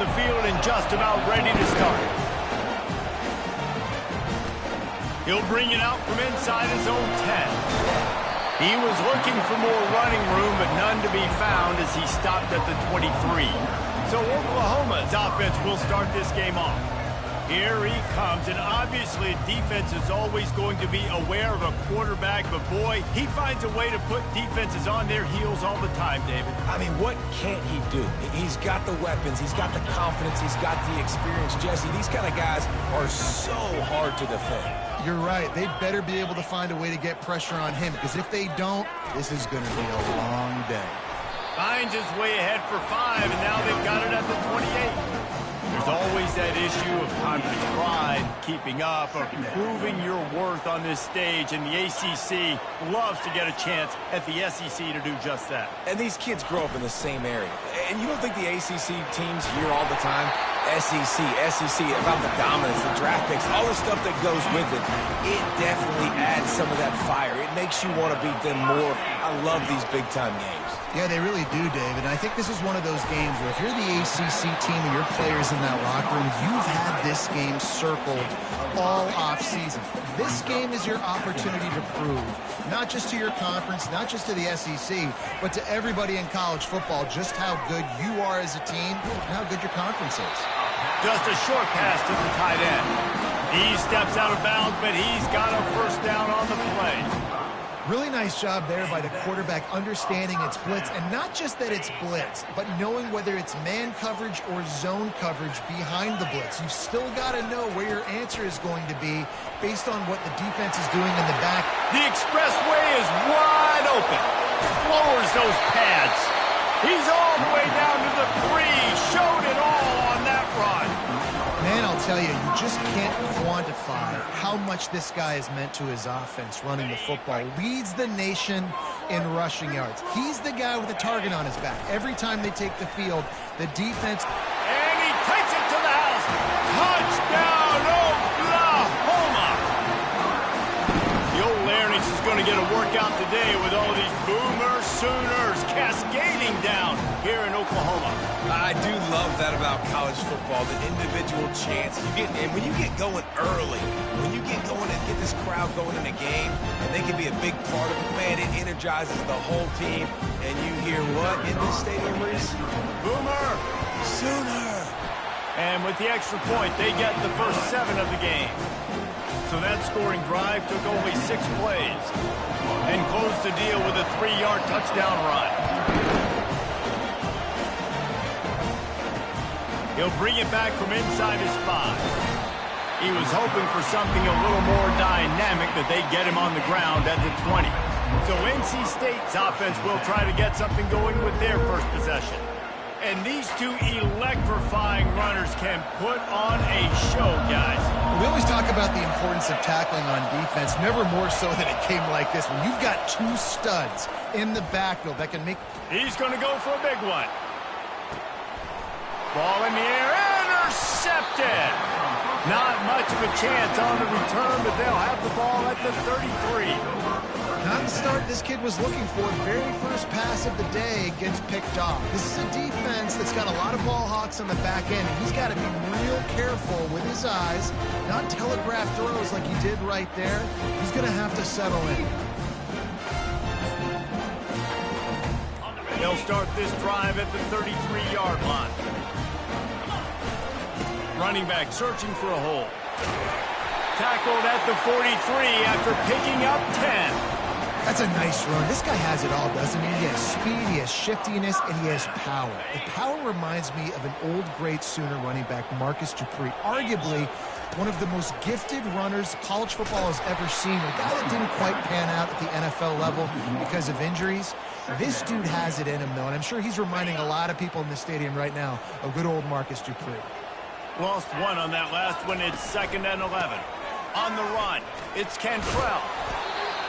the field and just about ready to start. He'll bring it out from inside his own 10. He was looking for more running room, but none to be found as he stopped at the 23. So Oklahoma's offense will start this game off. Here he comes, and obviously defense is always going to be aware of a quarterback, but boy, he finds a way to put defenses on their heels all the time, David. I mean, what can't he do? He's got the weapons, he's got the confidence, he's got the experience. Jesse, these kind of guys are so hard to defend. You're right. They better be able to find a way to get pressure on him, because if they don't, this is going to be a long day. Finds his way ahead for 5, and now they've got it at the 28. There's always that issue of confidence, pride, keeping up, of proving your worth on this stage, and the ACC loves to get a chance at the SEC to do just that. And these kids grow up in the same area. And you don't think the ACC teams hear all the time, SEC, about the dominance, the draft picks, all the stuff that goes with it. It definitely adds some of that fire. It makes you want to beat them more. I love these big-time games. Yeah, they really do, David. And I think this is one of those games where if you're the ACC team and your players in that locker room, you've had this game circled all offseason. This game is your opportunity to prove, not just to your conference, not just to the SEC, but to everybody in college football, just how good you are as a team and how good your conference is. Just a short pass to the tight end. He steps out of bounds, but he's got a first down on the play. Really nice job there by the quarterback understanding it's blitz, and not just that it's blitz, but knowing whether it's man coverage or zone coverage behind the blitz. You've still got to know where your answer is going to be based on what the defense is doing in the back. The expressway is wide open. Lowers those pads. He's all the way down to the 3. Showed it all on that run. Man, I'll tell you, you just can't quantify how much this guy has meant to his offense running the football. Leads the nation in rushing yards. He's the guy with a target on his back. Every time they take the field, the defense... And he takes it to the house. Touchdown, Oklahoma! The old Larynx is going to get a workout today with all these Boomer Sooners cascading down here in Oklahoma. I do love that about college football, the individual chance you get. And when you get going early, when you get going and get this crowd going in a game, and they can be a big part of it, man, it energizes the whole team. And you hear what in this stadium, Reese? Boomer Sooner! And with the extra point, they get the first 7 of the game. So that scoring drive took only 6 plays and closed the deal with a 3-yard touchdown run. He'll bring it back from inside his 5. He was hoping for something a little more dynamic, that they get him on the ground at the 20. So NC State's offense will try to get something going with their first possession. And these two electrifying runners can put on a show, guys. We always talk about the importance of tackling on defense, never more so than it came like this. When you've got 2 studs in the backfield that can make... He's going to go for a big one. Ball in the air, intercepted. Not much of a chance on the return, but they'll have the ball at the 33. Not the start this kid was looking for. Very first pass of the day gets picked off. This is a defense that's got a lot of ball hawks on the back end, and he's got to be real careful with his eyes, not telegraph throws like he did right there. He's going to have to settle in. They'll start this drive at the 33-yard line. Running back searching for a hole. Tackled at the 43 after picking up 10. That's a nice run. This guy has it all, doesn't he? He has speed, he has shiftiness, and he has power. The power reminds me of an old great Sooner running back, Marcus Dupree. Arguably one of the most gifted runners college football has ever seen. A guy that didn't quite pan out at the NFL level because of injuries. This dude has it in him, though, and I'm sure he's reminding a lot of people in the stadium right now of good old Marcus Dupree. Lost 1 on that last one. It's 2nd and 11. On the run, it's Cantrell.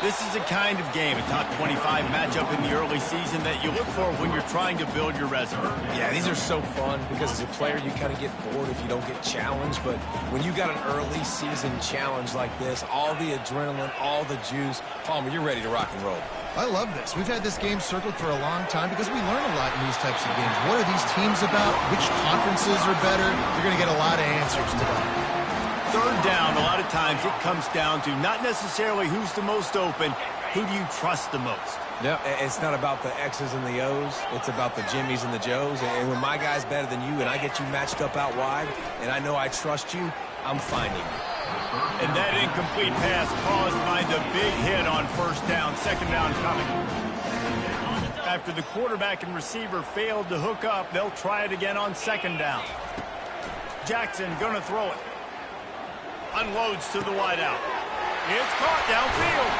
This is the kind of game, a top 25 matchup in the early season, that you look for when you're trying to build your resume. Yeah, these are so fun because as a player, you kind of get bored if you don't get challenged. But when you got an early season challenge like this, all the adrenaline, all the juice, Palmer, you're ready to rock and roll. I love this. We've had this game circled for a long time because we learn a lot in these types of games. What are these teams about? Which conferences are better? You're going to get a lot of answers today. Third down, a lot of times it comes down to not necessarily who's the most open, who do you trust the most? No, it's not about the X's and the O's. It's about the Jimmys and the Joes. And when my guy's better than you and I get you matched up out wide and I know I trust you, I'm finding you. And that incomplete pass caused by the big hit on first down. Second down coming. After the quarterback and receiver failed to hook up, they'll try it again on second down. Jackson going to throw it. Unloads to the wideout. It's caught downfield.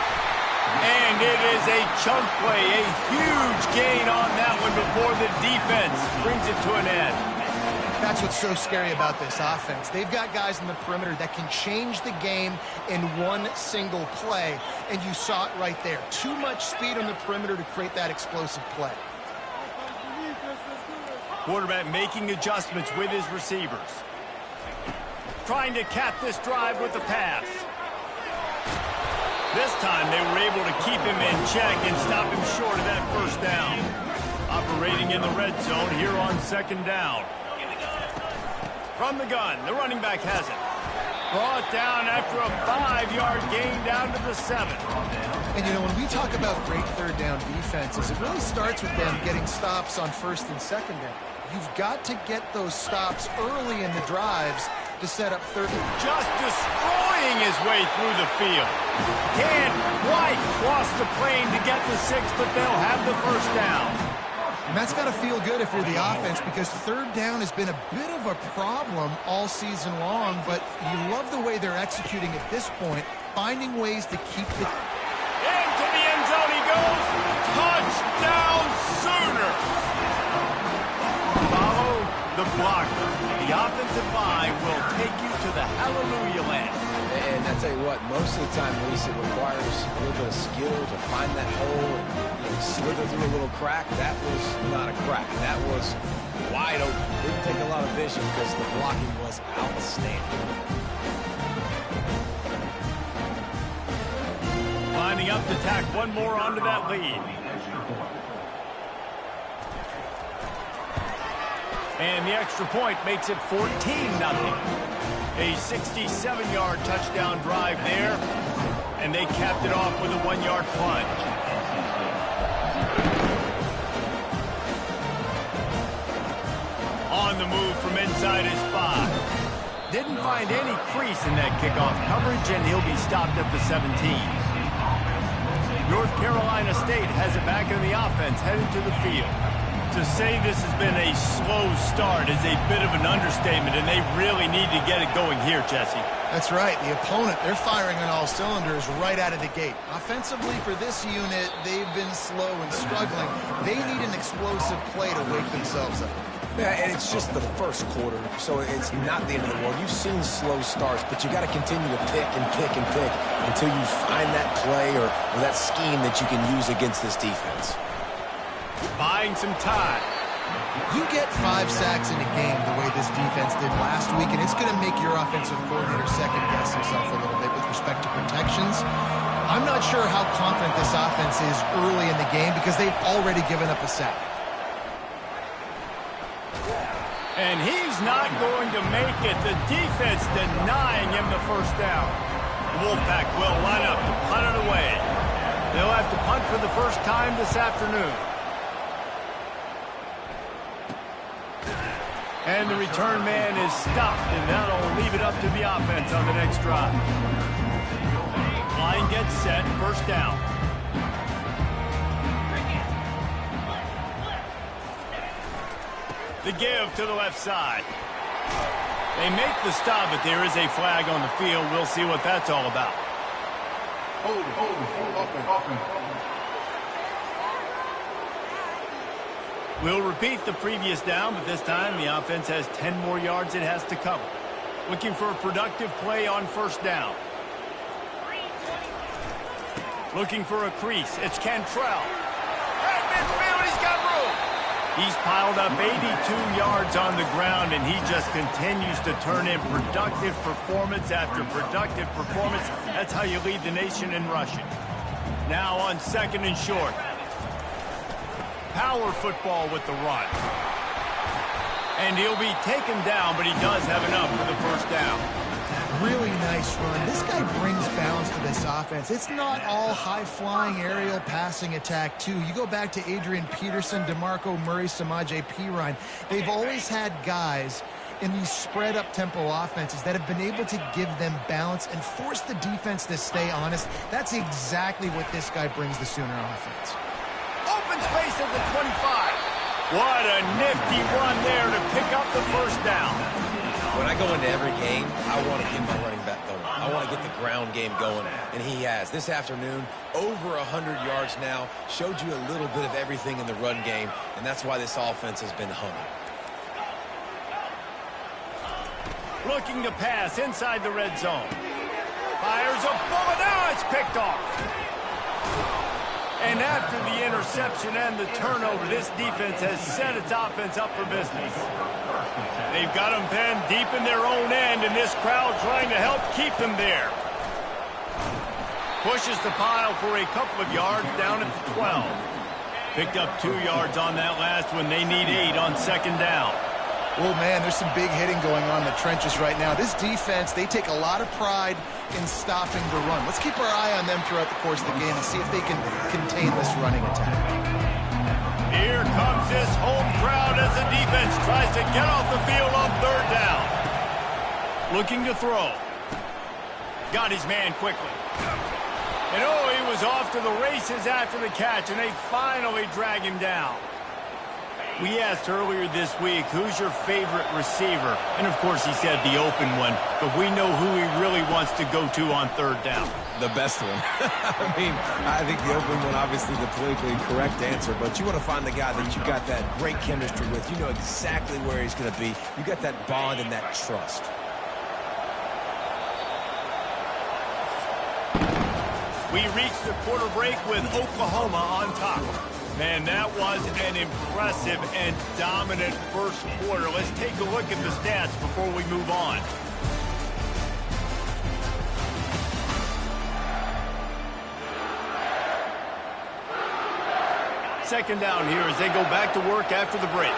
And it is a chunk play, a huge gain on that one before the defense brings it to an end. That's what's so scary about this offense. They've got guys in the perimeter that can change the game in one single play, and you saw it right there. Too much speed on the perimeter to create that explosive play. Quarterback making adjustments with his receivers. Trying to cap this drive with the pass. This time they were able to keep him in check and stop him short of that first down. Operating in the red zone here on second down. From the gun, the running back has it. Brought down after a 5-yard gain down to the 7. And, you know, when we talk about great third down defenses, it really starts with them getting stops on first and second down. You've got to get those stops early in the drives to set up third. Just destroying his way through the field. Can't quite cross the plane to get the 6, but they'll have the first down. And that's got to feel good if you're the offense, because third down has been a bit of a problem all season long, but you love the way they're executing at this point, finding ways to keep the... Into the end zone he goes. Touchdown Sooner. Follow the blocker. The offensive line will take you to the hallelujah land. And I tell you what, most of the time, Lisa, it requires a little bit of skill to find that hole and slither through a little crack. That was not a crack. That was wide open. Didn't take a lot of vision because the blocking was outstanding. Lining up to tack one more onto that lead. And the extra point makes it 14-0. A 67-yard touchdown drive there, and they capped it off with a 1-yard plunge. On the move from inside his 5. Didn't find any crease in that kickoff coverage, and he'll be stopped at the 17. North Carolina State has it back in the offense, headed to the field. To say this has been a slow start is a bit of an understatement, and they really need to get it going here, Jesse. That's right. The opponent, they're firing on all cylinders right out of the gate. Offensively, for this unit, they've been slow and struggling. They need an explosive play to wake themselves up. Yeah, and it's just the first quarter, so it's not the end of the world. You've seen slow starts, but you got to continue to pick and pick and pick until you find that play or that scheme that you can use against this defense. Buying some time. You get 5 sacks in a game the way this defense did last week, and it's going to make your offensive coordinator second-guess himself a little bit with respect to protections. I'm not sure how confident this offense is early in the game because they've already given up a sack. And he's not going to make it. The defense denying him the first down. Wolfpack will line up to punt it away. They'll have to punt for the first time this afternoon. And the return man is stopped, and that'll leave it up to the offense on the next drive. Line gets set, first down. The give to the left side. They make the stop, but there is a flag on the field. We'll see what that's all about. We'll repeat the previous down, but this time the offense has 10 more yards it has to cover. Looking for a productive play on first down. Looking for a crease. It's Cantrell. At midfield, he's got room. He's piled up 82 yards on the ground, and he just continues to turn in productive performance after productive performance. That's how you lead the nation in rushing. Now on 2nd and short. Power football with the run. And he'll be taken down, but he does have enough for the first down. Really nice run. This guy brings balance to this offense. It's not all high-flying aerial passing attack, too. You go back to Adrian Peterson, DeMarco Murray, Samaje Perine. They've always had guys in these spread-up tempo offenses that have been able to give them balance and force the defense to stay honest. That's exactly what this guy brings the Sooner offense. Open space at the 25. What a nifty run there to pick up the first down. When I go into every game, I want to get my running back going. I want to get the ground game going, and he has. This afternoon, over 100 yards now, showed you a little bit of everything in the run game, and that's why this offense has been humming. Looking to pass inside the red zone. Fires a bullet. Now it's picked off. And after the interception and the turnover, this defense has set its offense up for business. They've got them penned deep in their own end, and this crowd trying to help keep them there. Pushes the pile for a couple of yards down at the 12. Picked up 2 yards on that last one. They need 8 on 2nd down. Oh, man, there's some big hitting going on in the trenches right now. This defense, they take a lot of pride in stopping the run. Let's keep our eye on them throughout the course of the game and see if they can contain this running attack. Here comes this home crowd as the defense tries to get off the field on 3rd down. Looking to throw. Got his man quickly. And oh, he was off to the races after the catch, and they finally drag him down. We asked earlier this week, who's your favorite receiver? And, of course, he said the open one. But we know who he really wants to go to on 3rd down. The best one. I mean, I think the open one, obviously the politically correct answer, but you want to find the guy that you got that great chemistry with. You know exactly where he's going to be. You got that bond and that trust. We reached the quarter break with Oklahoma on top. Man, that was an impressive and dominant first quarter. Let's take a look at the stats before we move on. Second down here as they go back to work after the break.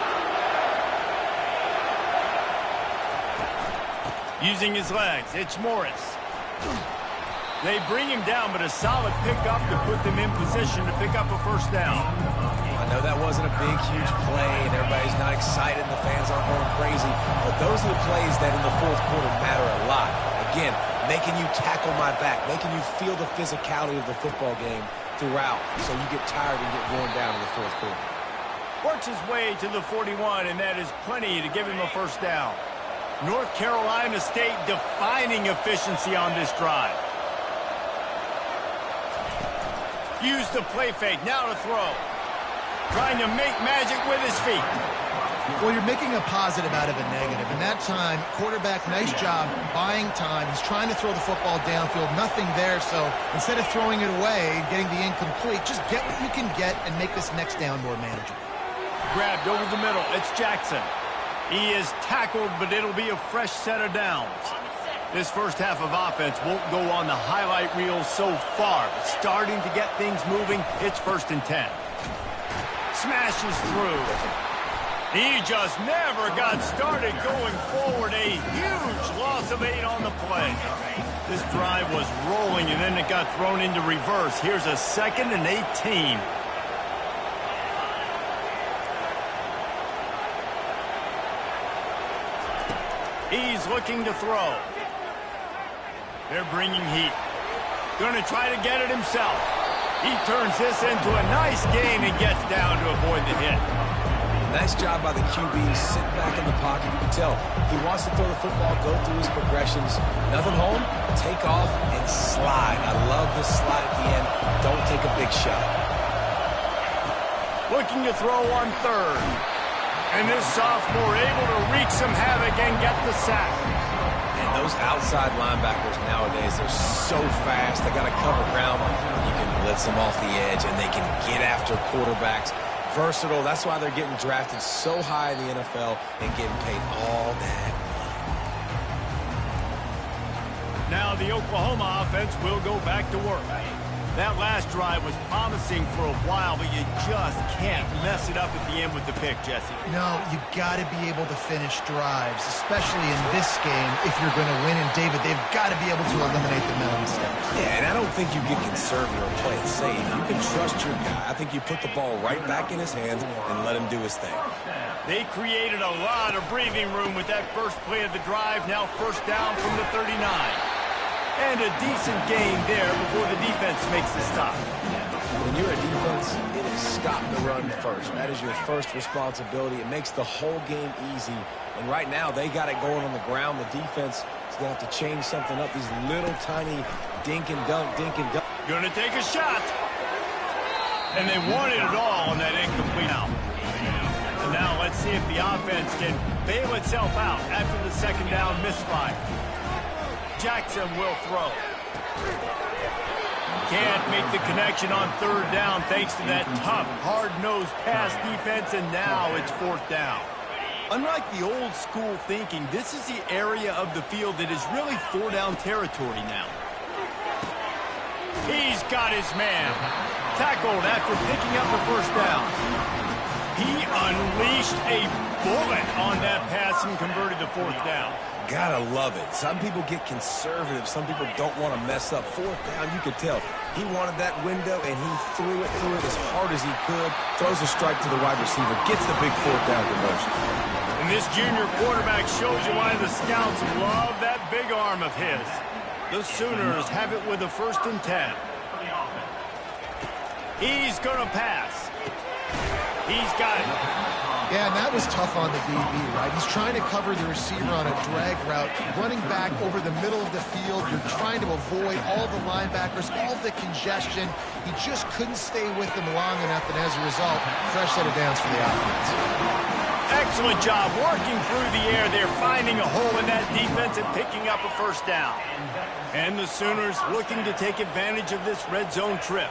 Using his legs, it's Morris. They bring him down, but a solid pickup to put them in position to pick up a first down. I know that wasn't a big, huge play, and everybody's not excited, and the fans aren't going crazy, but those are the plays that in the 4th quarter matter a lot. Again, making you tackle my back, making you feel the physicality of the football game throughout, so you get tired and get worn down in the 4th quarter. Works his way to the 41, and that is plenty to give him a first down. North Carolina State defining efficiency on this drive. Use the play fake, now to throw. Trying to make magic with his feet. Well, you're making a positive out of a negative. And that time, quarterback, nice job buying time. He's trying to throw the football downfield. Nothing there, so instead of throwing it away, getting the incomplete, just get what you can get and make this next down more manageable. Grabbed over the middle. It's Jackson. He is tackled, but it'll be a fresh set of downs. This first half of offense won't go on the highlight reel so far. But starting to get things moving, it's 1st and 10. Smashes through. He just never got started going forward. A huge loss of 8 on the play. This drive was rolling, and then it got thrown into reverse. Here's a 2nd and 18. He's looking to throw. They're bringing heat. Going to try to get it himself. He turns this into a nice gain and gets down to avoid the hit. Nice job by the QB to sit back in the pocket. You can tell he wants to throw the football, go through his progressions. Nothing home, take off, and slide. I love this slide at the end. Don't take a big shot. Looking to throw on 3rd. And this sophomore able to wreak some havoc and get the sack. And those outside linebackers nowadays, they're so fast. They got to cover ground. You can blitz them off the edge, and they can get after quarterbacks. Versatile. That's why they're getting drafted so high in the NFL and getting paid all that money. Now the Oklahoma offense will go back to work. That last drive was promising for a while, but you just can't mess it up at the end with the pick, Jesse. No, you got to be able to finish drives, especially in this game if you're going to win. And, David, they've got to be able to eliminate the mental mistakes. Yeah, and I don't think you get conservative or play it safe. You can trust your guy. I think you put the ball right back in his hands and let him do his thing. They created a lot of breathing room with that first play of the drive. Now first down from the 39. And a decent gain there before the defense makes the stop. When you're a defense, it is stop the run first. That is your first responsibility. It makes the whole game easy. And right now, they got it going on the ground. The defense is going to have to change something up. These little tiny dink and dunk. Going to take a shot. And they wanted it all on that incomplete out. And now let's see if the offense can bail itself out after the second down misfire. Jackson will throw. Can't make the connection on third down thanks to that tough, hard-nosed pass defense, and now it's fourth down. Unlike the old school thinking, this is the area of the field that is really four-down territory now. He's got his man. Tackled after picking up the first down. He unleashed a bullet on that pass and converted the fourth down. Gotta love it. Some people get conservative. Some people don't want to mess up. Fourth down, you could tell. He wanted that window, and he threw it as hard as he could. Throws a strike to the wide receiver. Gets the big fourth down conversion. And this junior quarterback shows you why the scouts love that big arm of his. The Sooners have it with a 1st and 10. He's going to pass. He's got it. Yeah, and that was tough on the DB, right? He's trying to cover the receiver on a drag route, running back over the middle of the field. You're trying to avoid all the linebackers, all the congestion. He just couldn't stay with them long enough, and as a result, fresh set of downs for the offense. Excellent job working through the air. They're finding a hole in that defense and picking up a first down. And the Sooners looking to take advantage of this red zone trip.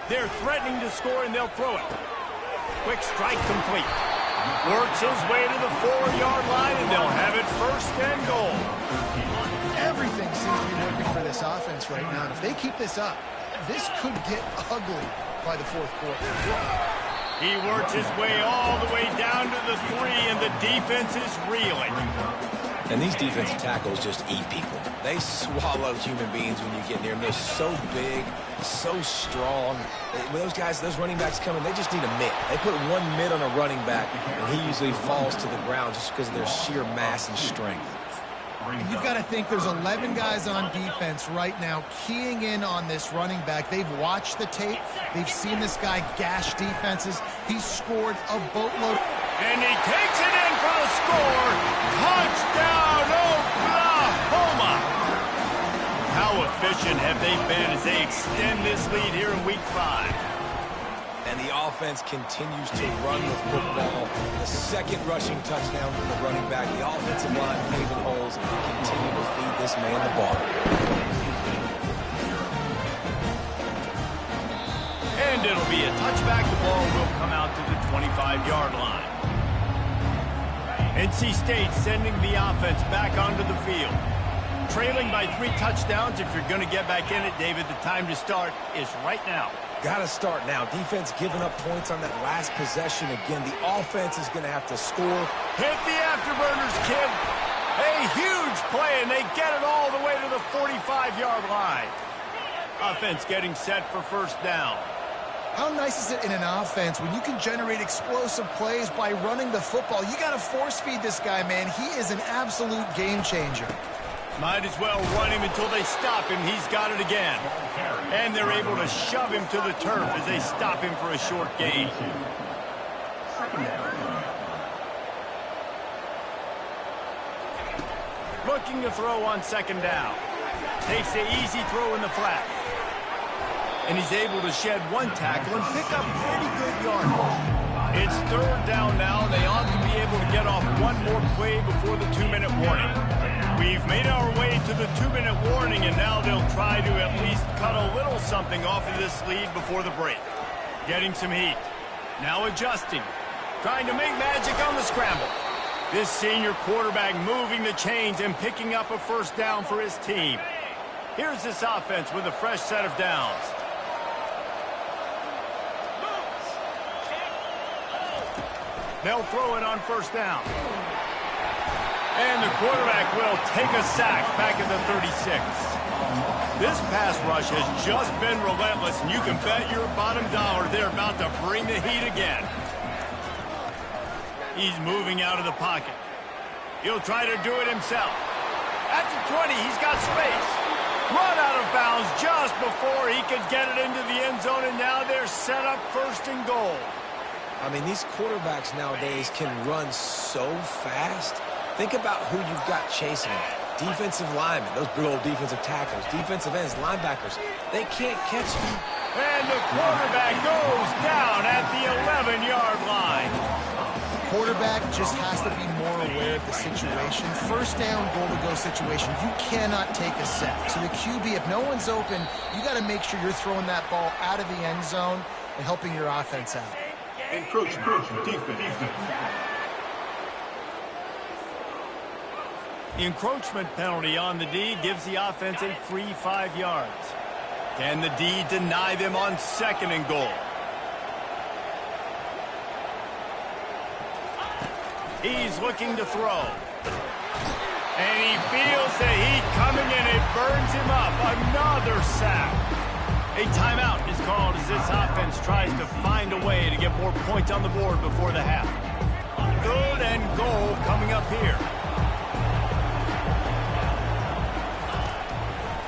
They're threatening to score, and they'll throw it. Quick strike complete. Works his way to the 4-yard line, and they'll have it 1st and goal. Everything seems to be working for this offense right now. And if they keep this up, this could get ugly by the 4th quarter. He works his way all the way down to the 3, and the defense is reeling. And these defensive tackles just eat people. They swallow human beings when you get near them. They're so big, so strong. When those guys, those running backs come in, they just need a mitt. They put one mitt on a running back, and he usually falls to the ground just because of their sheer mass and strength. And you've got to think there's 11 guys on defense right now keying in on this running back. They've watched the tape. They've seen this guy gash defenses. He's scored a boatload. And he takes it in for the score. Touchdown, Oklahoma! How efficient have they been as they extend this lead here in Week 5? And the offense continues to run the football. The 2nd rushing touchdown from the running back. The offensive line paving holes and continue to feed this man the ball. And it'll be a touchback. The ball will come out to the 25-yard line. NC State sending the offense back onto the field. Trailing by 3 touchdowns. If you're going to get back in it, David, the time to start is right now. Got to start now. Defense giving up points on that last possession. Again, the offense is going to have to score. Hit the afterburners, kid. A huge play, and they get it all the way to the 45-yard line. Offense getting set for 1st down. How nice is it in an offense when you can generate explosive plays by running the football? You got to force feed this guy, man. He is an absolute game changer. Might as well run him until they stop him. He's got it again. And they're able to shove him to the turf as they stop him for a short gain. Looking to throw on 2nd down. Takes the easy throw in the flat. And he's able to shed 1 tackle and pick up pretty good yardage. It's 3rd down now, and they ought to be able to get off 1 more play before the 2-minute warning. We've made our way to the 2-minute warning, and now they'll try to at least cut a little something off of this lead before the break. Getting some heat. Now adjusting. Trying to make magic on the scramble. This senior quarterback moving the chains and picking up a first down for his team. Here's this offense with a fresh set of downs. They'll throw it on first down. And the quarterback will take a sack back at the 36. This pass rush has just been relentless, and you can bet your bottom dollar they're about to bring the heat again. He's moving out of the pocket. He'll try to do it himself. At the 20, he's got space. Run out of bounds just before he could get it into the end zone, and now they're set up first and goal. I mean, these quarterbacks nowadays can run so fast. Think about who you've got chasing him. Defensive linemen, those big old defensive tackles, defensive ends, linebackers. They can't catch him. And the quarterback goes down at the 11-yard line. Quarterback just has to be more aware of the situation. First down, goal-to-go situation. You cannot take a sack. So the QB, if no one's open, you got to make sure you're throwing that ball out of the end zone and helping your offense out. Encroachment, defense. The encroachment penalty on the D gives the offense a free 5 yards. Can the D deny them on second and goal? He's looking to throw. And he feels the heat coming and it burns him up. Another sack. A timeout is called as this offense tries to find a way to get more points on the board before the half. Third and goal coming up here.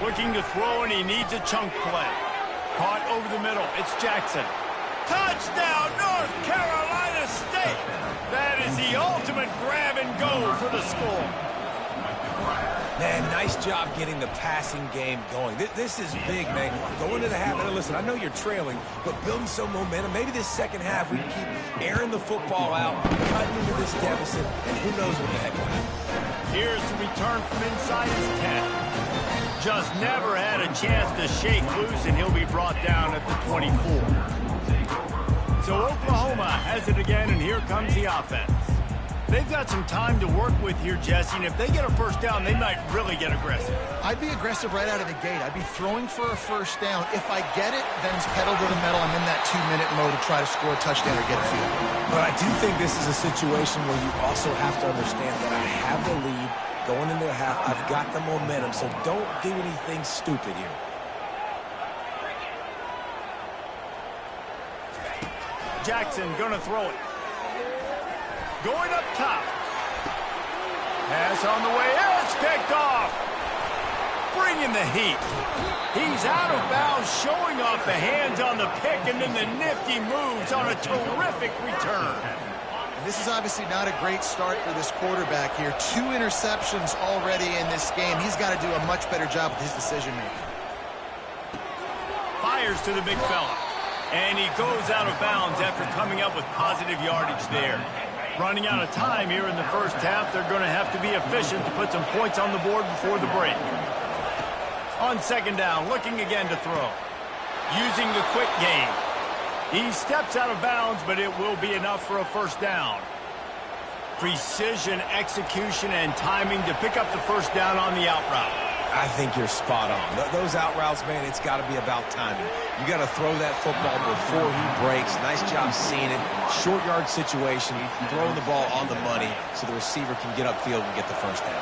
Looking to throw, and he needs a chunk play. Caught over the middle. It's Jackson. Touchdown, North Carolina State! That is the ultimate grab and go for the score. Man, nice job getting the passing game going. This is big, man. Going into the half, and listen, I know you're trailing, but building some momentum. Maybe this second half we can keep airing the football out, cutting into this deficit, and who knows what the heck will happen. Here's the return from inside his 10. Just never had a chance to shake loose, and he'll be brought down at the 24. So Oklahoma has it again, and here comes the offense. They've got some time to work with here, Jesse, and if they get a first down, they might really get aggressive. I'd be aggressive right out of the gate. I'd be throwing for a first down. If I get it, then it's pedal to the metal. I'm in that 2-minute mode to try to score a touchdown or get a field. But I do think this is a situation where you also have to understand that I have the lead going into the half. I've got the momentum, so don't do anything stupid here. Jackson gonna throw it. Going up top. Pass on the way. It's picked off. Bringing the heat. He's out of bounds, showing off the hands on the pick, and then the nifty moves on a terrific return. This is obviously not a great start for this quarterback here. 2 interceptions already in this game. He's got to do a much better job with his decision-making. Fires to the big fella. And he goes out of bounds after coming up with positive yardage there. Running out of time here in the first half, they're going to have to be efficient to put some points on the board before the break. On second down, looking again to throw. Using the quick game. He steps out of bounds, but it will be enough for a first down. Precision, execution, and timing to pick up the first down on the out route. I think you're spot on. Those out routes, man, it's got to be about timing. You got to throw that football before he breaks. Nice job seeing it. Short yard situation, throwing the ball on the money so the receiver can get upfield and get the first down.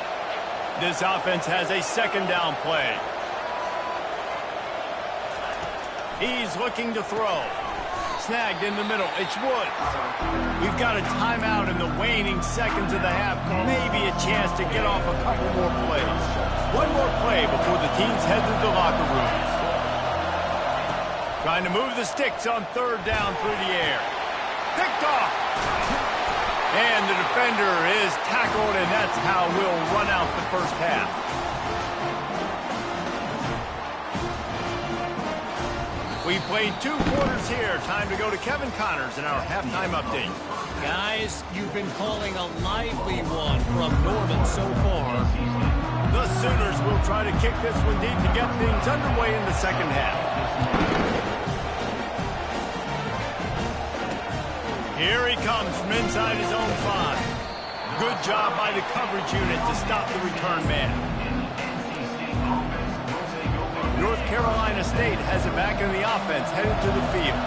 This offense has a second down play. He's looking to throw. Snagged in the middle. It's Woods. We've got a timeout in the waning seconds of the half. Maybe a chance to get off a couple more plays. One more play before the teams head to the locker rooms. Trying to move the sticks on third down through the air. Picked off. And the defender is tackled, and that's how we'll run out the first half. We played 2 quarters here. Time to go to Kevin Connors in our halftime update. Guys, you've been calling a lively one from Norman so far. The Sooners will try to kick this one deep to get things underway in the second half. Here he comes from inside his own 5. Good job by the coverage unit to stop the return man. North Carolina State has it back in the offense, headed to the field.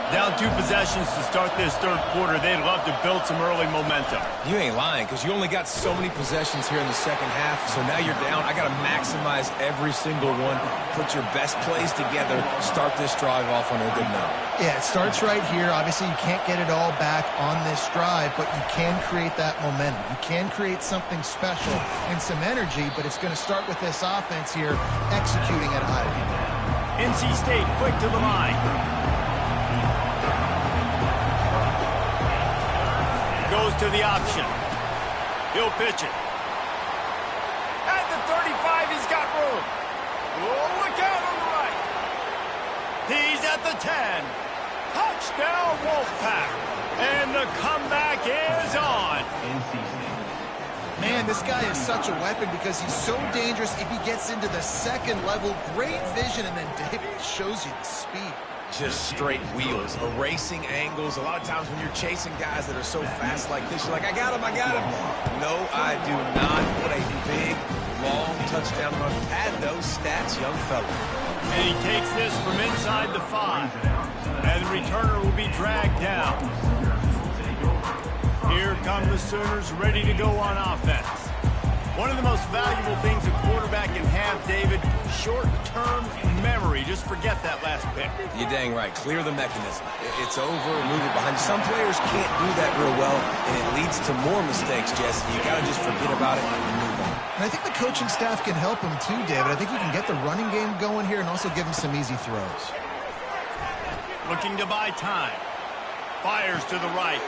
Down 2 possessions to start this third quarter. They'd love to build some early momentum. You ain't lying, because you only got so many possessions here in the second half, so now you're down. I got to maximize every single one, put your best plays together, start this drive off on a good note. Yeah, it starts right here. Obviously, you can't get it all back on this drive, but you can create that momentum. You can create something special and some energy, but it's going to start with this offense here executing at a high level. NC State quick to the line. Goes to the option. He'll pitch it. At the 35, he's got room. Oh, look out on the right. He's at the 10. Touchdown, Wolfpack. And the comeback is on. Man, this guy is such a weapon because he's so dangerous if he gets into the second level. Great vision, and then David shows you the speed. Just straight wheels, erasing angles. A lot of times when you're chasing guys that are so fast like this, you're like, I got him. No, I do not. What a big, long touchdown run. Pad those stats, young fella. And he takes this from inside the 5. And the returner will be dragged down. Here come the Sooners ready to go on offense. One of the most valuable things a quarterback can have, David, short-term memory. Just forget that last pick. You're dang right. Clear the mechanism. It's over, move it behind you. Some players can't do that real well, and it leads to more mistakes, Jesse. You got to just forget about it and move on. And I think the coaching staff can help him too, David. I think you can get the running game going here and also give him some easy throws. Looking to buy time. Fires to the right.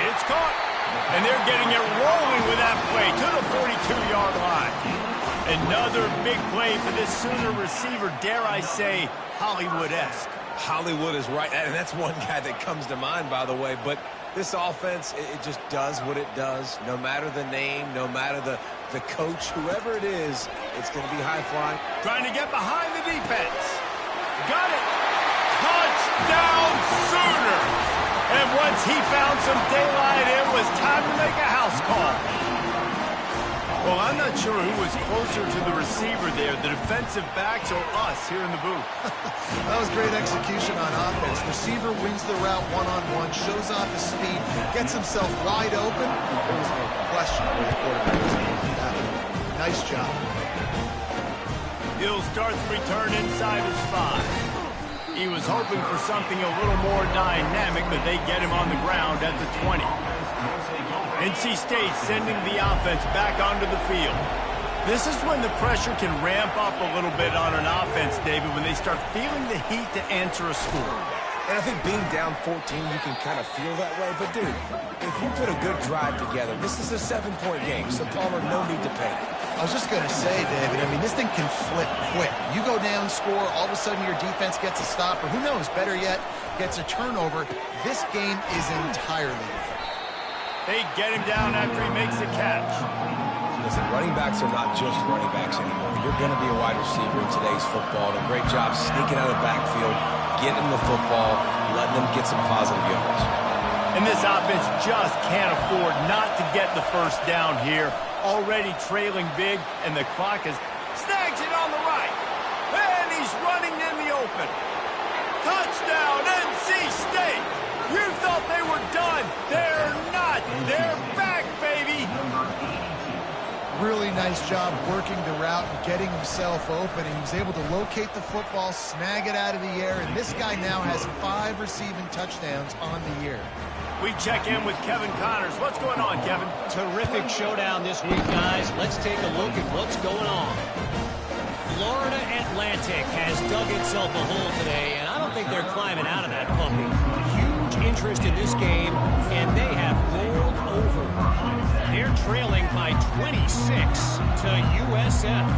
It's caught. And they're getting it rolling with that play to the 42-yard line. Another big play for this Sooner receiver, dare I say, Hollywood-esque. Hollywood is right, and that's one guy that comes to mind, by the way. But this offense, it just does what it does. No matter the name, no matter the coach, whoever it is, it's going to be high-flying. Trying to get behind the defense. Got it. Touchdown, Sooner. And once he found some daylight, it was time to make a house call. Well, I'm not sure who was closer to the receiver there, the defensive backs or us here in the booth. That was great execution on offense. Receiver wins the route one-on-one, shows off his speed, gets himself wide open. There was no question where the quarterback was going to do that. Nice job. He'll start the return inside his 5. He was hoping for something a little more dynamic, but they get him on the ground at the 20. NC State sending the offense back onto the field. This is when the pressure can ramp up a little bit on an offense, David, when they start feeling the heat to answer a score. And I think being down 14, you can kind of feel that way. But, dude, if you put a good drive together, this is a 7-point game, so Palmer, no need to panic. I was just going to say, David, I mean, this thing can flip quick. You go down, score, all of a sudden your defense gets a stop, or who knows, better yet, gets a turnover. This game is entirely different. They get him down after he makes the catch. Listen, running backs are not just running backs anymore. You're going to be a wide receiver in today's football. And a great job sneaking out of the backfield, getting them the football, letting them get some positive yards. And this offense just can't afford not to get the first down here. Already trailing big, and the clock is snags it on the right. And he's running in the open. Touchdown, NC State. You thought they were done. They're not. They're back, baby. Really nice job working the route and getting himself open. And he was able to locate the football, snag it out of the air, and this guy now has 5 receiving touchdowns on the year. We check in with Kevin Connors. What's going on, Kevin? Terrific showdown this week, guys. Let's take a look at what's going on. Florida Atlantic has dug itself a hole today, and I don't think they're climbing out of that puppy. Huge interest in this game, and they have rolled over. They're trailing by 26 to USF.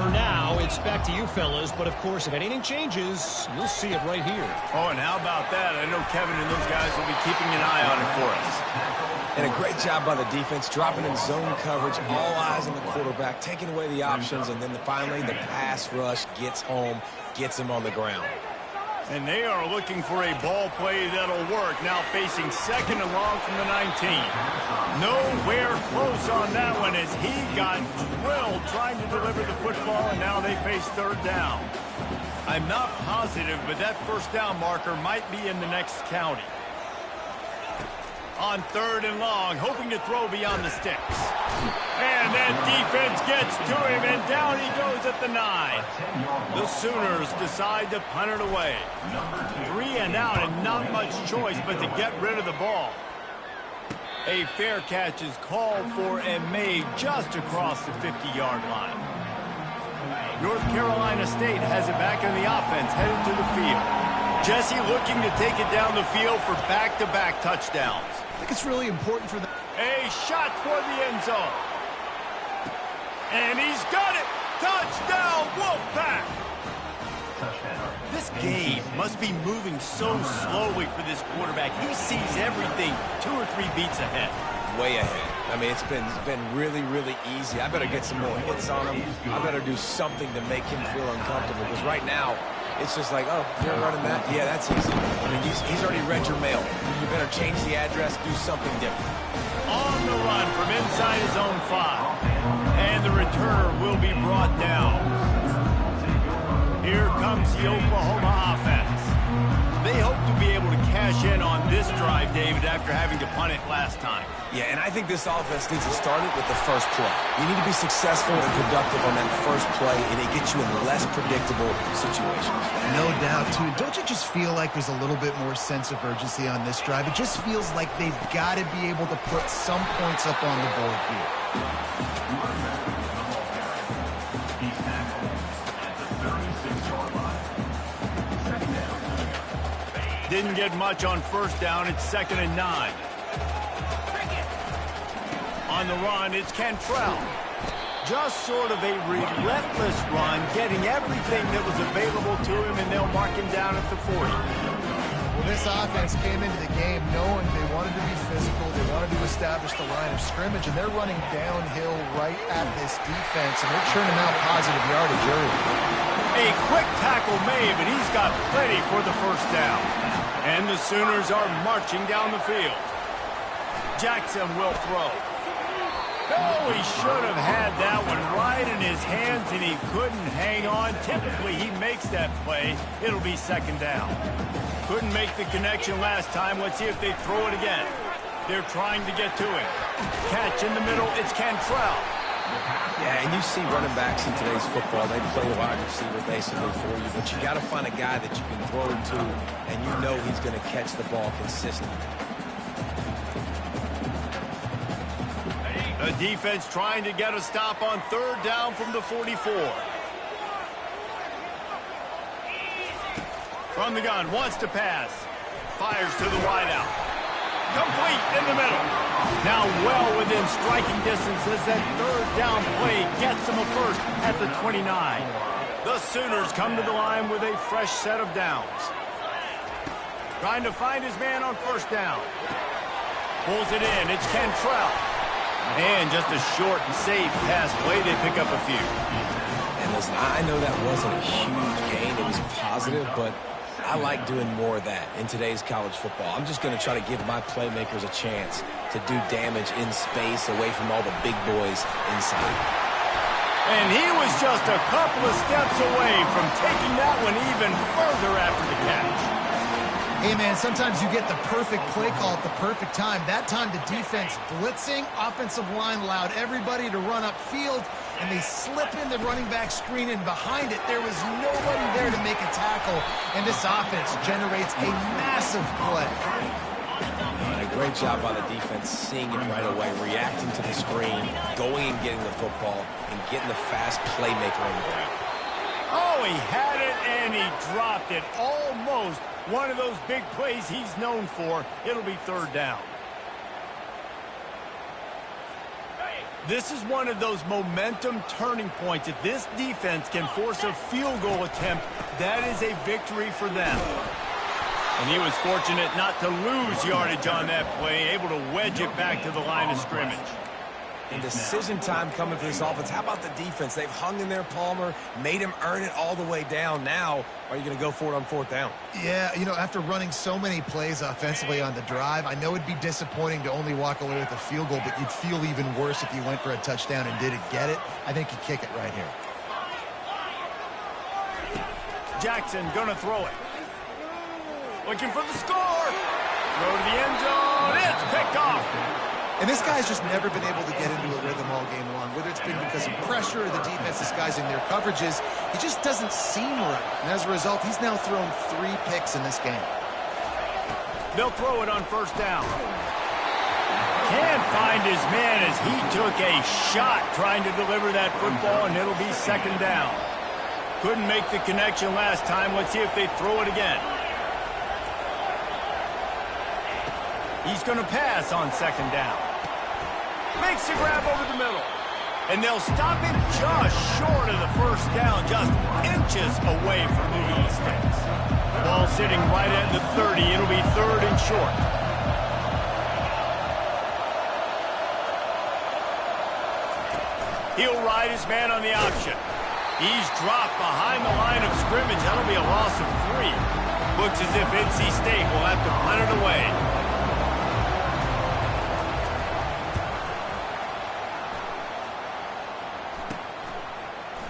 For now, it's back to you fellas, but of course, if anything changes, you'll see it right here. Oh, and how about that? I know Kevin and those guys will be keeping an eye on it for us. And a great job by the defense, dropping in zone coverage, all eyes on the quarterback, taking away the options, and then finally the pass rush gets home, gets him on the ground. And they are looking for a ball play that'll work. Now facing 2nd and long from the 19. Nowhere close on that one as he got drilled trying to deliver the football, and now they face 3rd down. I'm not positive, but that 1st down marker might be in the next county. On 3rd and long, hoping to throw beyond the sticks. And that defense gets to him, and down he goes at the 9. The Sooners decide to punt it away. 3 and out, and not much choice but to get rid of the ball. A fair catch is called for and made just across the 50-yard line. North Carolina State has it back in the offense, headed to the field. Jesse looking to take it down the field for back-to-back touchdowns. I think it's really important for them. A shot toward the end zone. And he's got it. Touchdown, Wolfpack. This game must be moving so slowly for this quarterback. He sees everything 2 or 3 beats ahead. Way ahead. I mean, it's been really, really easy. I better get some more hits on him. I better do something to make him feel uncomfortable. Because right now, it's just like, oh, you're running that? Yeah, that's easy. I mean, he's already read your mail. You better change the address, do something different. On the run from inside his own 5. And the returner will be brought down. Here comes the Oklahoma offense. They hope to be able to cash in on this drive, David, after having to punt it last time. Yeah, and I think this offense needs to start it with the first play. You need to be successful and productive on that first play, and it gets you in less predictable situations. No doubt, too. Don't you just feel like there's a little bit more sense of urgency on this drive? It just feels like they've got to be able to put some points up on the board here. Didn't get much on 1st down. It's 2nd and 9. On the run, it's Cantrell. Just sort of a relentless run, getting everything that was available to him, and they'll mark him down at the 40. Well, this offense came into the game knowing they wanted to be physical, they wanted to establish the line of scrimmage, and they're running downhill right at this defense, and they're churning out positive yardage early. A quick tackle made, but he's got plenty for the 1st down. And the Sooners are marching down the field. Jackson will throw. Oh, he should have had that one right in his hands, and he couldn't hang on. Typically, he makes that play. It'll be 2nd down. Couldn't make the connection last time. Let's see if they throw it again. They're trying to get to him. Catch in the middle. It's Cantrell. Yeah, and you see running backs in today's football, they play wide receiver basically for you, but you got to find a guy that you can throw it to, and you know he's going to catch the ball consistently. The defense trying to get a stop on 3rd down from the 44. From the gun, wants to pass. Fires to the wideout. Complete in the middle. Now well within striking distance as that 3rd down play gets him a 1st at the 29. The Sooners come to the line with a fresh set of downs. Trying to find his man on 1st down. Pulls it in. It's Cantrell. And just a short and safe pass play. They pick up a few. And listen, I know that wasn't a huge gain. It was positive, but I like doing more of that in today's college football. I'm just going to try to give my playmakers a chance to do damage in space away from all the big boys inside. And he was just a couple of steps away from taking that one even further after the catch. Hey, man, sometimes you get the perfect play call at the perfect time. That time the defense blitzing, offensive line allowed everybody to run upfield, and they slip in the running back screen, and behind it there was nobody there to make a tackle, and this offense generates a massive play. A great job by the defense, seeing it right away, reacting to the screen, going and getting the football, and getting the fast playmaker on the ground. Oh, he had it, and he dropped it. Almost one of those big plays he's known for. It'll be 3rd down. This is one of those momentum turning points. If this defense can force a field goal attempt, that is a victory for them. And he was fortunate not to lose yardage on that play, able to wedge it back to the line of scrimmage. And decision time coming for this offense. How about the defense? They've hung in there, Palmer, made him earn it all the way down. Now, are you going to go for it on 4th down? Yeah, you know, after running so many plays offensively on the drive, I know it'd be disappointing to only walk away with a field goal, but you'd feel even worse if you went for a touchdown and didn't get it. I think you kick it right here. Jackson gonna throw it. Looking for the score. Throw to the end zone. It's picked off. And this guy's just never been able to get into a rhythm all game long, whether it's been because of pressure or the defense disguising their coverages. He just doesn't seem right. And as a result, he's now thrown 3 picks in this game. They'll throw it on 1st down. Can't find his man as he took a shot trying to deliver that football, and it'll be 2nd down. Couldn't make the connection last time. Let's see if they throw it again. He's going to pass on 2nd down. Makes the grab over the middle. And they'll stop him just short of the 1st down, just inches away from moving the sticks. Ball sitting right at the 30. It'll be 3rd and short. He'll ride his man on the option. He's dropped behind the line of scrimmage. That'll be a loss of 3. Looks as if NC State will have to punt it away.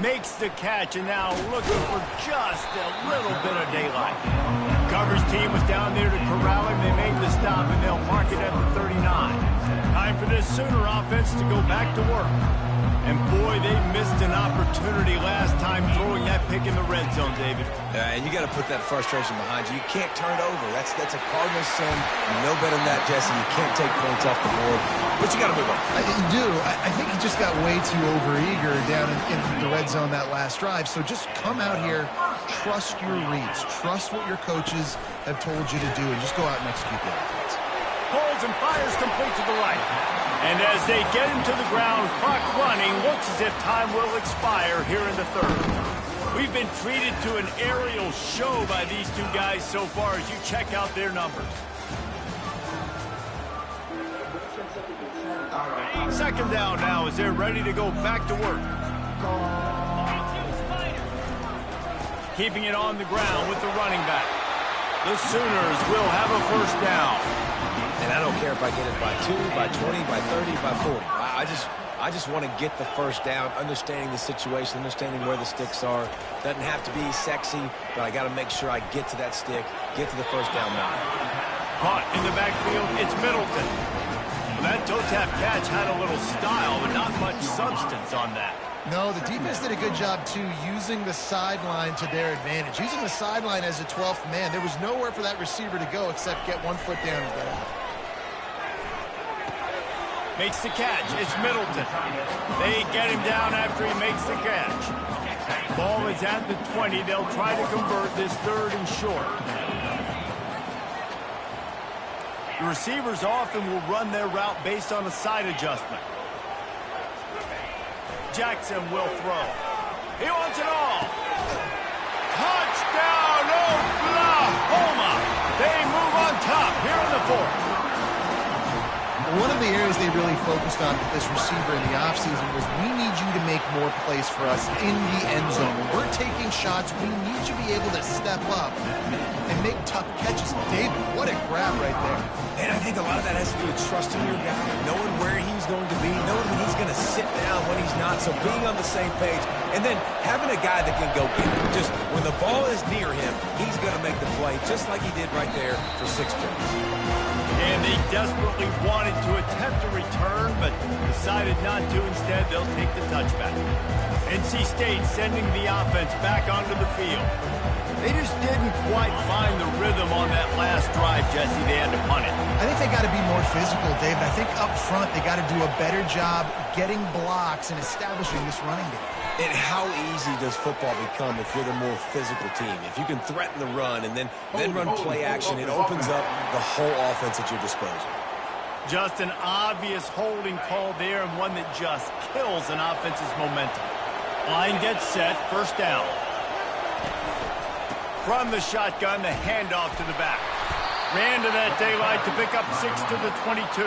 Makes the catch, and now looking for just a little bit of daylight. Coverage team was down there to corral him. They made the stop, and they'll mark it at the 39. Time for this Sooner offense to go back to work. And, boy, they missed an opportunity last time throwing that pick in the red zone, David. And you got to put that frustration behind you. You can't turn it over. That's a Cardinal sin. No better than that, Jesse. You can't take points off the board. But you got to move on. You do. I think he just got way too overeager down in the red zone that last drive. So just come out here, trust your reads, trust what your coaches have told you to do, and just go out and execute the offense. Holds and fires complete to the right. And as they get him to the ground, clock running, looks as if time will expire here in the 3rd. We've been treated to an aerial show by these 2 guys so far as you check out their numbers. 2nd down now as they're ready to go back to work. Keeping it on the ground with the running back. The Sooners will have a 1st down. And I don't care if I get it by 2, by 20, by 30, by 40. I just want to get the 1st down, understanding the situation, understanding where the sticks are. Doesn't have to be sexy, but I got to make sure I get to that stick, get to the 1st down now. Caught in the backfield, it's Middleton. Well, that toe tap catch had a little style, but not much substance on that. No, the defense did a good job, too, using the sideline to their advantage. Using the sideline as a 12th man. There was nowhere for that receiver to go except get 1 foot down and get out. Makes the catch. It's Middleton. They get him down after he makes the catch. Ball is at the 20. They'll try to convert this 3rd and short. The receivers often will run their route based on a side adjustment. Jackson will throw. He wants it all. Touchdown, Oklahoma! They move on top here in the 4th. One of the areas they really focused on with this receiver in the offseason was we need you to make more plays for us in the end zone. When we're taking shots, we need you to be able to step up and make tough catches. David, what a grab right there. And I think a lot of that has to do with trusting your guy, knowing where he's going to be, knowing when he's going to sit down, when he's not, so being on the same page, and then having a guy that can go get it. Just when the ball is near him, he's going to make the play, just like he did right there for 6 points. And they desperately wanted to attempt a return, but decided not to. Instead, they'll take the touchback. NC State sending the offense back onto the field. They just didn't quite find the rhythm on that last drive, Jesse. They had to punt it. I think they got to be more physical, David. I think up front they got to do a better job getting blocks and establishing this running game. And how easy does football become if you're the more physical team? If you can threaten the run and then run play action, it opens up the whole offense at your disposal. Just an obvious holding call there, and one that just kills an offense's momentum. Line gets set, 1st down. From the shotgun, the handoff to the back. Ran to that daylight to pick up 6 to the 22.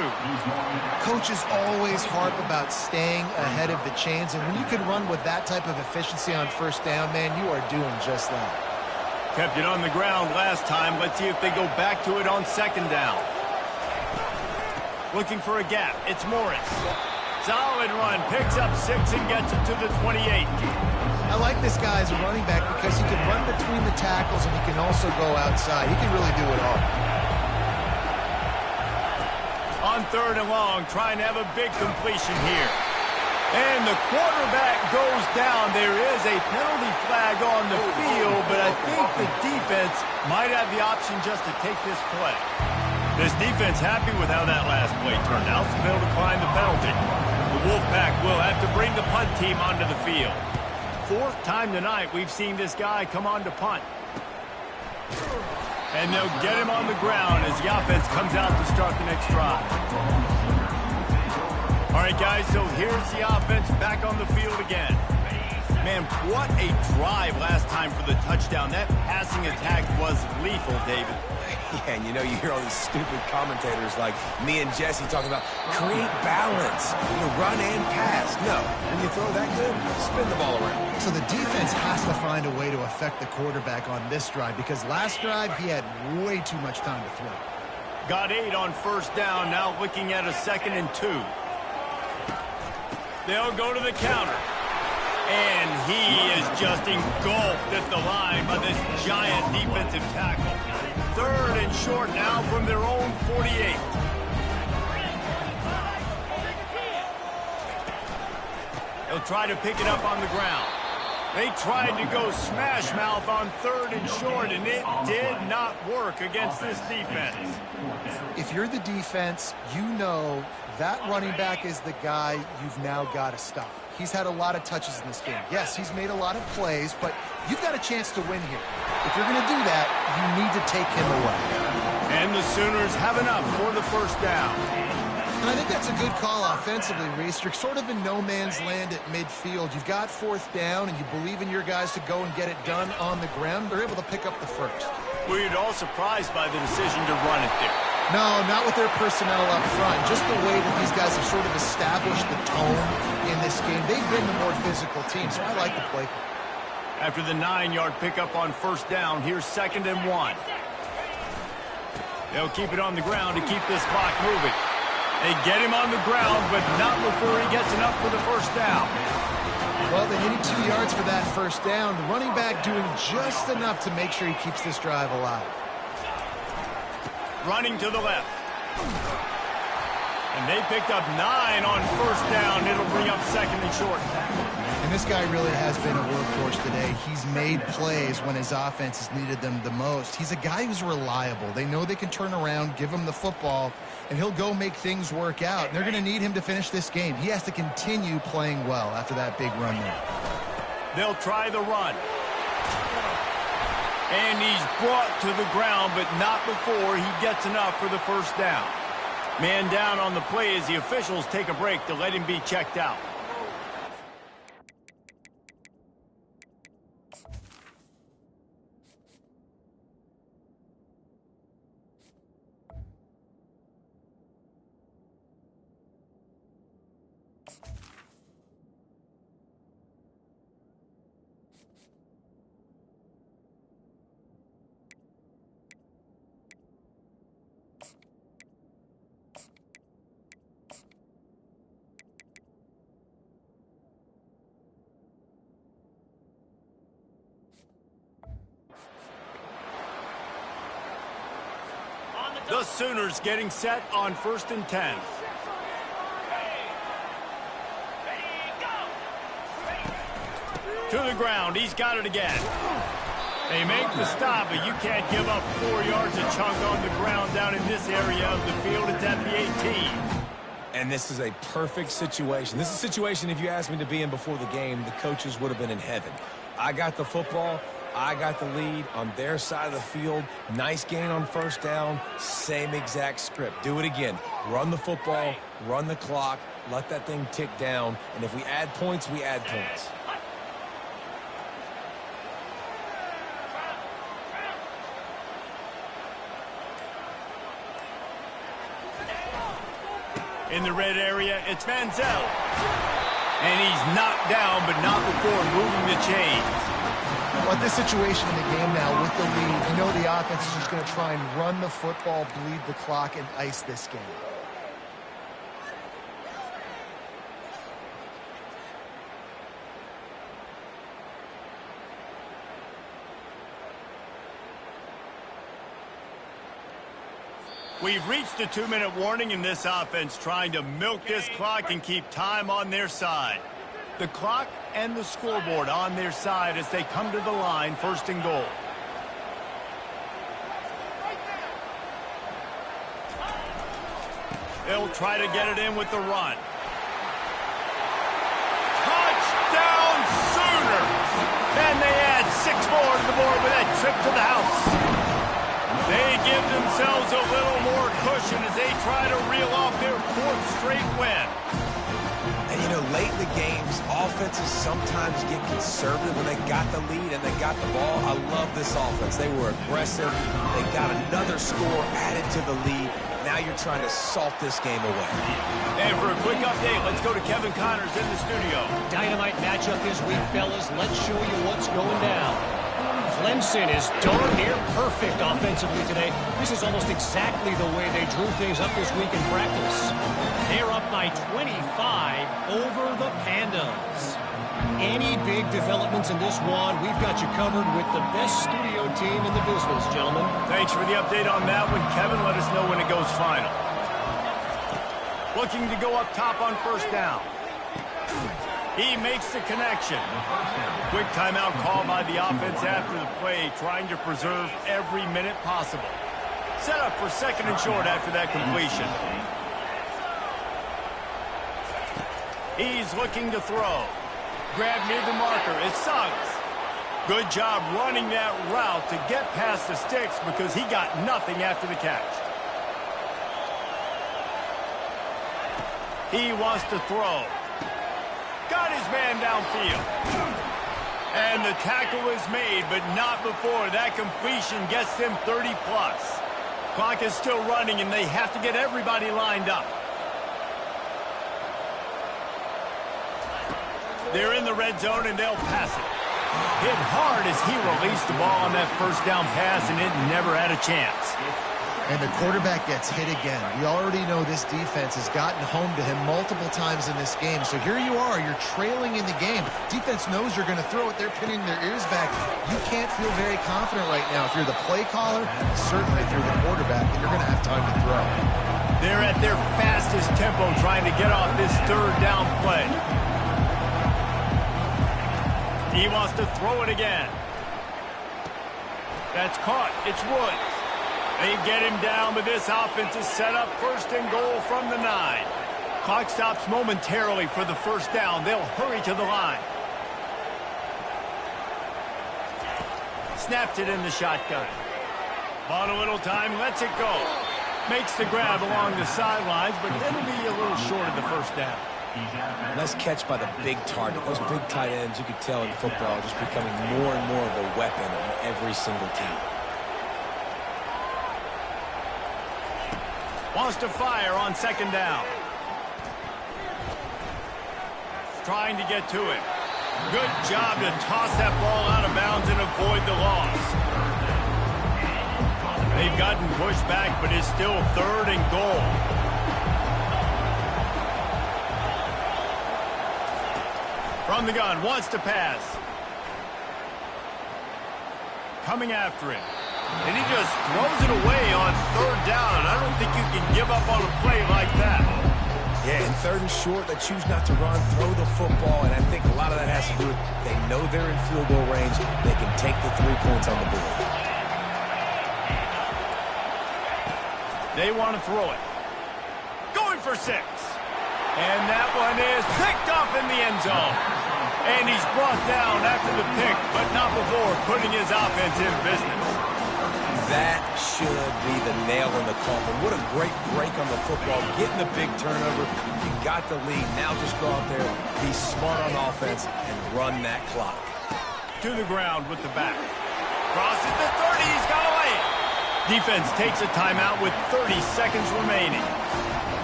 Coaches always harp about staying ahead of the chains, and when you can run with that type of efficiency on first down, man, you are doing just that. Kept it on the ground last time. Let's see if they go back to it on second down. Looking for a gap. It's Morris. Solid run. Picks up 6 and gets it to the 28. I like this guy as a running back because he can run between the tackles and he can also go outside. He can really do it all. On third and long, trying to have a big completion here. And the quarterback goes down. There is a penalty flag on the field, but I think the defense might have the option just to take this play. This defense happy with how that last play turned out, so they'll decline the penalty. The Wolfpack will have to bring the punt team onto the field. Fourth time tonight we've seen this guy come on to punt. And they'll get him on the ground as the offense comes out to start the next drive. All right, guys, so here's the offense back on the field again. Man, what a drive last time for the touchdown. That passing attack was lethal, David. Yeah, and you hear all these stupid commentators like me and Jesse talking about create balance, run and pass. No, when you throw that good, spin the ball around. So the defense has to find a way to affect the quarterback on this drive because last drive he had way too much time to throw. Got 8 on first down, now looking at a 2nd and 2. They'll go to the counter. And he is just engulfed at the line by this giant defensive tackle. Third and short now from their own 48. They'll try to pick it up on the ground. They tried to go smash mouth on third and short, and it did not work against this defense. If you're the defense, you know that running back is the guy you've now got to stop. He's had a lot of touches in this game. Yes, he's made a lot of plays, but you've got a chance to win here. If you're going to do that, you need to take him away. And the Sooners have enough for the first down. And I think that's a good call offensively, Reese. You're sort of in no man's land at midfield. You've got fourth down, and you believe in your guys to go and get it done on the ground. They're able to pick up the first. Were you all surprised by the decision to run it there? No, not with their personnel up front. Just the way that these guys have sort of established the tone in this game. They've been the more physical team, so I like the play. After the 9-yard pickup on first down, here's 2nd and 1. They'll keep it on the ground to keep this clock moving. They get him on the ground, but not before he gets enough for the first down. Well, they needed 2 yards for that first down. The running back doing just enough to make sure he keeps this drive alive. Running to the left. And they picked up 9 on first down. It'll bring up 2nd and short. And this guy really has been a workhorse today. He's made plays when his offense has needed them the most. He's a guy who's reliable. They know they can turn around, give him the football, and he'll go make things work out. And they're going to need him to finish this game. He has to continue playing well after that big run there. They'll try the run. And he's brought to the ground, but not before he gets enough for the first down. Man down on the play as the officials take a break to let him be checked out. The Sooners getting set on 1st and 10. To the ground. He's got it again. They make the stop, but you can't give up 4 yards a chunk on the ground down in this area of the field. It's at the 18. And this is a perfect situation. This is a situation, if you asked me to be in before the game, the coaches would have been in heaven. I got the football. I got the lead on their side of the field. Nice gain on first down. Same exact script. Do it again. Run the football, run the clock, let that thing tick down. And if we add points, we add points. In the red area, it's Manziel. And he's knocked down, but not before moving the chains. Well, at this situation in the game now with the lead, you know the offense is just going to try and run the football, bleed the clock, and ice this game. We've reached a 2-minute warning in this offense, trying to milk this clock and keep time on their side. The clock and the scoreboard on their side as they come to the line, 1st and goal. They'll try to get it in with the run. Touchdown Sooners! And they add 6 more to the board with that trip to the house. They give themselves a little more cushion as they try to reel off their 4th straight win. And, you know, late in the games, offenses sometimes get conservative when they got the lead and they got the ball. I love this offense. They were aggressive. They got another score added to the lead. Now you're trying to salt this game away. And for a quick update, let's go to Kevin Connors in the studio. Dynamite matchup this week, fellas. Let's show you what's going down. Clemson is darn near perfect offensively today. This is almost exactly the way they drew things up this week in practice. They're up by 25 over the Pandas. Any big developments in this one, we've got you covered with the best studio team in the business, gentlemen. Thanks for the update on that one, Kevin. Let us know when it goes final. Looking to go up top on 1st down. He makes the connection. Quick timeout call by the offense after the play, trying to preserve every minute possible. Set up for 2nd and short after that completion. He's looking to throw. Grab near the marker. It's Suggs. Good job running that route to get past the sticks because he got nothing after the catch. He wants to throw. Got his man downfield. And the tackle is made, but not before that completion gets them 30-plus. Clock is still running, and they have to get everybody lined up. They're in the red zone, and they'll pass it. Hit hard as he released the ball on that 1st down pass, and it never had a chance. And the quarterback gets hit again. We already know this defense has gotten home to him multiple times in this game. So here you are, you're trailing in the game. Defense knows you're going to throw it. They're pinning their ears back. You can't feel very confident right now. If you're the play caller, certainly if you're the quarterback, and you're going to have time to throw. They're at their fastest tempo trying to get off this 3rd down play. He wants to throw it again. That's caught. It's Woods. They get him down, but this offense is set up 1st and goal from the 9. Clock stops momentarily for the 1st down. They'll hurry to the line. Snapped it in the shotgun. Bought a little time, lets it go. Makes the grab along the sidelines, but it'll be a little short of the 1st down. Nice catch by the big target. Those big tight ends, you could tell in football, are just becoming more and more of a weapon on every single team. Wants to fire on 2nd down. Trying to get to it. Good job to toss that ball out of bounds and avoid the loss. They've gotten pushed back, but it's still 3rd and goal. From the gun, wants to pass. Coming after him. And he just throws it away on 3rd down. I don't think you can give up on a play like that. Yeah, in 3rd and short, they choose not to run, throw the football, and I think a lot of that has to do with they know they're in field goal range. They can take the 3 points on the board. They want to throw it. Going for 6. And that one is picked up in the end zone. And he's brought down after the pick, but not before putting his offense in business. That should be the nail in the coffin. What a great break on the football. Getting the big turnover. You got the lead. Now just go out there, be smart on offense, and run that clock. To the ground with the back. Crosses the 30. He's got away. Defense takes a timeout with 30 seconds remaining.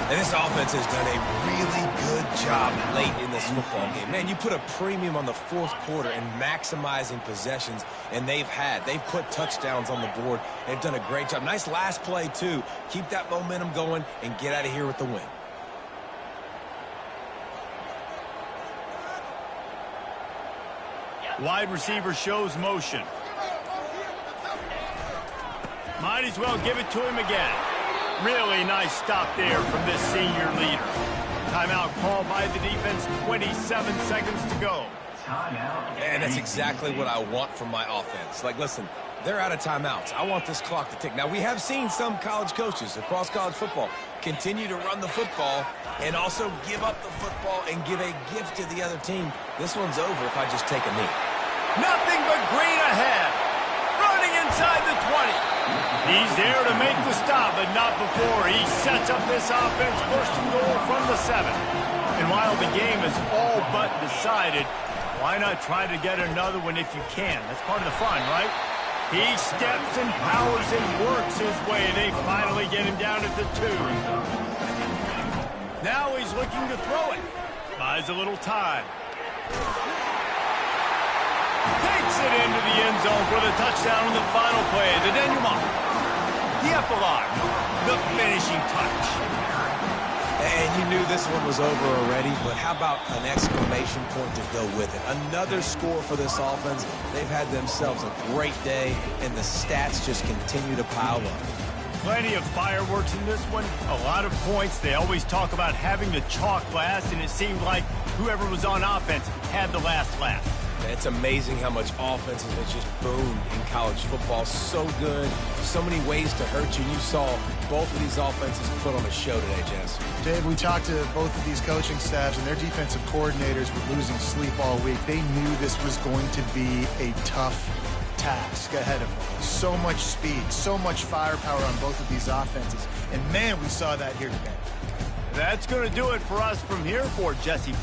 And this offense has done a really good job late in this football game. Man, you put a premium on the fourth quarter and maximizing possessions, and they've put touchdowns on the board. They've done a great job. Nice last play, too. Keep that momentum going and get out of here with the win. Wide receiver shows motion. Might as well give it to him again. Really nice stop there from this senior leader. Timeout called by the defense, 27 seconds to go. And that's exactly what I want from my offense. Like, listen, they're out of timeouts. I want this clock to tick. Now, we have seen some college coaches across college football continue to run the football and also give up the football and give a gift to the other team. This one's over if I just take a knee. Nothing but green ahead. Running inside the 20. He's there to make the stop, but not before he sets up this offense first and goal from the 7. And while the game is all but decided, why not try to get another one if you can? That's part of the fun, right? He steps and powers and works his way. They finally get him down at the 2. Now he's looking to throw it. Buys a little time. Takes it into the end zone for the touchdown on the final play. The denouement, the epilogue, the finishing touch. And you knew this one was over already, but how about an exclamation point to go with it? Another score for this offense. They've had themselves a great day, and the stats just continue to pile up. Plenty of fireworks in this one, a lot of points. They always talk about having the chalk last, and it seemed like whoever was on offense had the last laugh. It's amazing how much offense has just boomed in college football. So good, so many ways to hurt you. You saw both of these offenses put on a show today, Jess. Dave, we talked to both of these coaching staffs, and their defensive coordinators were losing sleep all week. They knew this was going to be a tough task ahead of them. So much speed, so much firepower on both of these offenses. And, man, we saw that here today. That's going to do it for us from here for Jesse.